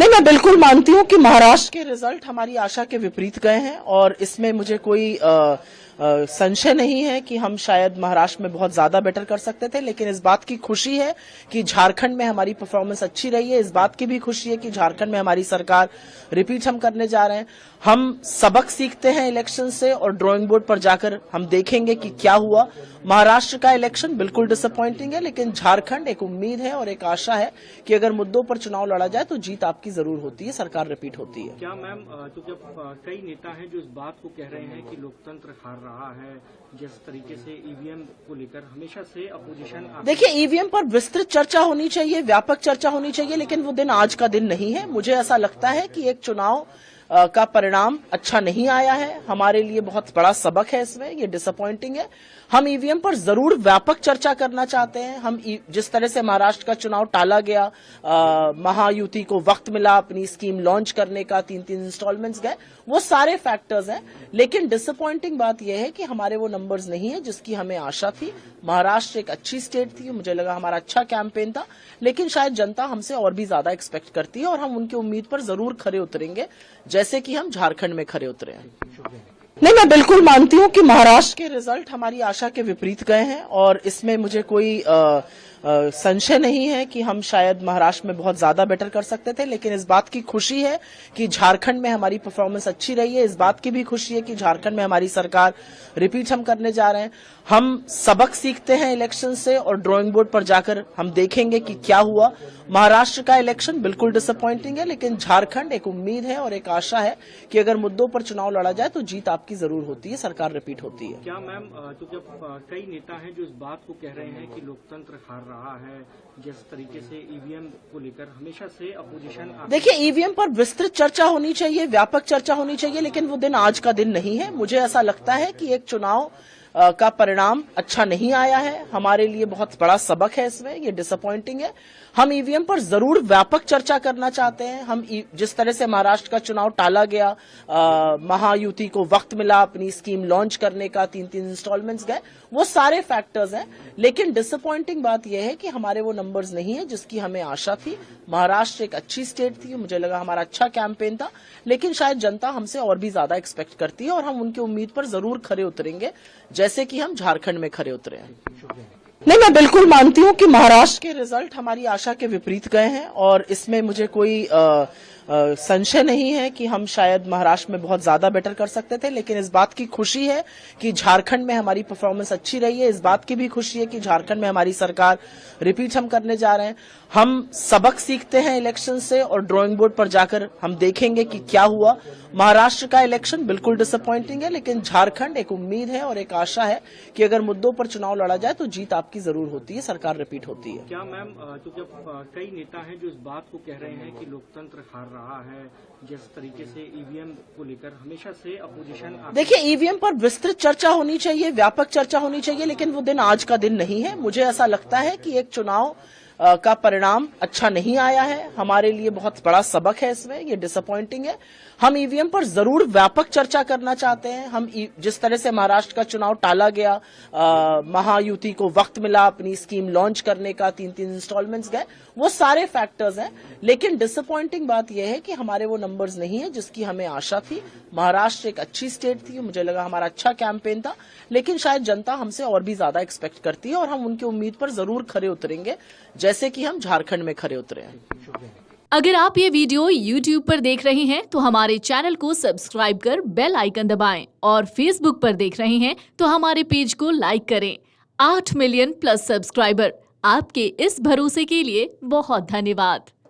नहीं, मैं बिल्कुल मानती हूँ कि महाराष्ट्र के रिजल्ट हमारी आशा के विपरीत गए हैं और इसमें मुझे कोई संशय नहीं है कि हम शायद महाराष्ट्र में बहुत ज्यादा बेटर कर सकते थे, लेकिन इस बात की खुशी है कि झारखंड में हमारी परफॉर्मेंस अच्छी रही है। इस बात की भी खुशी है कि झारखंड में हमारी सरकार रिपीट हम करने जा रहे हैं। हम सबक सीखते हैं इलेक्शन से और ड्राइंग बोर्ड पर जाकर हम देखेंगे कि क्या हुआ। महाराष्ट्र का इलेक्शन बिल्कुल डिसअपॉइंटिंग है, लेकिन झारखंड एक उम्मीद है और एक आशा है कि अगर मुद्दों पर चुनाव लड़ा जाए तो जीत आपकी जरूर होती है, सरकार रिपीट होती है। क्या मैम, तो जब कई नेता हैं जो इस बात को कह रहे हैं कि लोकतंत्र हार रहा है, जिस तरीके से ईवीएम को लेकर हमेशा से अपोजिशन, देखिए, ईवीएम पर विस्तृत चर्चा होनी चाहिए, व्यापक चर्चा होनी चाहिए, लेकिन वो दिन आज का दिन नहीं है। मुझे ऐसा लगता है कि एक चुनाव का परिणाम अच्छा नहीं आया है, हमारे लिए बहुत बड़ा सबक है इसमें, ये डिसअपॉइंटिंग है। हम ईवीएम पर जरूर व्यापक चर्चा करना चाहते हैं। हम जिस तरह से महाराष्ट्र का चुनाव टाला गया, महायुति को वक्त मिला अपनी स्कीम लॉन्च करने का, 3-3 इंस्टॉलमेंट्स गए, वो सारे फैक्टर्स हैं, लेकिन डिसअपॉइंटिंग बात यह है कि हमारे वो नंबर्स नहीं है जिसकी हमें आशा थी। महाराष्ट्र एक अच्छी स्टेट थी, मुझे लगा हमारा अच्छा कैंपेन था, लेकिन शायद जनता हमसे और भी ज्यादा एक्सपेक्ट करती है और हम उनकी उम्मीद पर जरूर खरे उतरेंगे, जैसे कि हम झारखंड में खरे उतरे हैं। नहीं, मैं बिल्कुल मानती हूँ कि महाराष्ट्र के रिजल्ट हमारी आशा के विपरीत गए हैं और इसमें मुझे कोई संशय नहीं है कि हम शायद महाराष्ट्र में बहुत ज्यादा बेटर कर सकते थे, लेकिन इस बात की खुशी है कि झारखंड में हमारी परफॉर्मेंस अच्छी रही है। इस बात की भी खुशी है कि झारखंड में हमारी सरकार रिपीट हम करने जा रहे हैं। हम सबक सीखते हैं इलेक्शन से और ड्राइंग बोर्ड पर जाकर हम देखेंगे कि क्या हुआ। महाराष्ट्र का इलेक्शन बिल्कुल डिसअपॉइंटिंग है, लेकिन झारखंड एक उम्मीद है और एक आशा है कि अगर मुद्दों पर चुनाव लड़ा जाए तो जीत आपकी जरूर होती है, सरकार रिपीट होती है। क्या मैम, तो जब कई नेता हैं जो इस बात को कह रहे हैं कि लोकतंत्र हार रहा है, जिस तरीके से ईवीएम को लेकर हमेशा से अपोजिशन, देखिए, ईवीएम पर विस्तृत चर्चा होनी चाहिए, व्यापक चर्चा होनी चाहिए, लेकिन वो दिन आज का दिन नहीं है। मुझे ऐसा लगता है कि एक चुनाव का परिणाम अच्छा नहीं आया है, हमारे लिए बहुत बड़ा सबक है इसमें, ये डिसअपॉइंटिंग है। हम ईवीएम पर जरूर व्यापक चर्चा करना चाहते हैं। हम जिस तरह से महाराष्ट्र का चुनाव टाला गया, महायुति को वक्त मिला अपनी स्कीम लॉन्च करने का, 3-3 इंस्टॉलमेंट्स गए, वो सारे फैक्टर्स हैं, लेकिन डिसअपॉइंटिंग बात यह है कि हमारे वो नंबर्स नहीं है जिसकी हमें आशा थी। महाराष्ट्र एक अच्छी स्टेट थी, मुझे लगा हमारा अच्छा कैंपेन था, लेकिन शायद जनता हमसे और भी ज्यादा एक्सपेक्ट करती है और हम उनकी उम्मीद पर जरूर खरे उतरेंगे, जैसे कि हम झारखंड में खरे उतरे हैं। नहीं, मैं बिल्कुल मानती हूँ कि महाराष्ट्र के रिजल्ट हमारी आशा के विपरीत गए हैं और इसमें मुझे कोई संशय नहीं है कि हम शायद महाराष्ट्र में बहुत ज्यादा बेटर कर सकते थे, लेकिन इस बात की खुशी है कि झारखंड में हमारी परफॉर्मेंस अच्छी रही है। इस बात की भी खुशी है कि झारखंड में हमारी सरकार रिपीट हम करने जा रहे हैं। हम सबक सीखते हैं इलेक्शन से और ड्राइंग बोर्ड पर जाकर हम देखेंगे कि क्या हुआ। महाराष्ट्र का इलेक्शन बिल्कुल डिसअपॉइंटिंग है, लेकिन झारखंड एक उम्मीद है और एक आशा है कि अगर मुद्दों पर चुनाव लड़ा जाए तो जीत आपकी जरूर होती है, सरकार रिपीट होती है। क्या मैम, तो जब कई नेता हैं जो इस बात को कह रहे हैं कि लोकतंत्र हार रहा है, जिस तरीके से ईवीएम को लेकर हमेशा से अपोजिशन, देखिए, ईवीएम पर विस्तृत चर्चा होनी चाहिए, व्यापक चर्चा होनी चाहिए, लेकिन वो दिन आज का दिन नहीं है। मुझे ऐसा लगता है कि एक चुनाव का परिणाम अच्छा नहीं आया है, हमारे लिए बहुत बड़ा सबक है इसमें, ये डिसअपॉइंटिंग है। हम ईवीएम पर जरूर व्यापक चर्चा करना चाहते हैं। हम जिस तरह से महाराष्ट्र का चुनाव टाला गया, महायुति को वक्त मिला अपनी स्कीम लॉन्च करने का, 3-3 इंस्टॉलमेंट्स गए, वो सारे फैक्टर्स हैं, लेकिन डिसअपॉइंटिंग बात यह है कि हमारे वो नंबर्स नहीं है जिसकी हमें आशा थी। महाराष्ट्र एक अच्छी स्टेट थी, मुझे लगा हमारा अच्छा कैंपेन था, लेकिन शायद जनता हमसे और भी ज्यादा एक्सपेक्ट करती है और हम उनकी उम्मीद पर जरूर खरे उतरेंगे, जैसे कि हम झारखंड में खरे उतरे हैं। अगर आप ये वीडियो YouTube पर देख रहे हैं तो हमारे चैनल को सब्सक्राइब कर बेल आइकन दबाएं और Facebook पर देख रहे हैं तो हमारे पेज को लाइक करें। 8 मिलियन प्लस सब्सक्राइबर, आपके इस भरोसे के लिए बहुत धन्यवाद।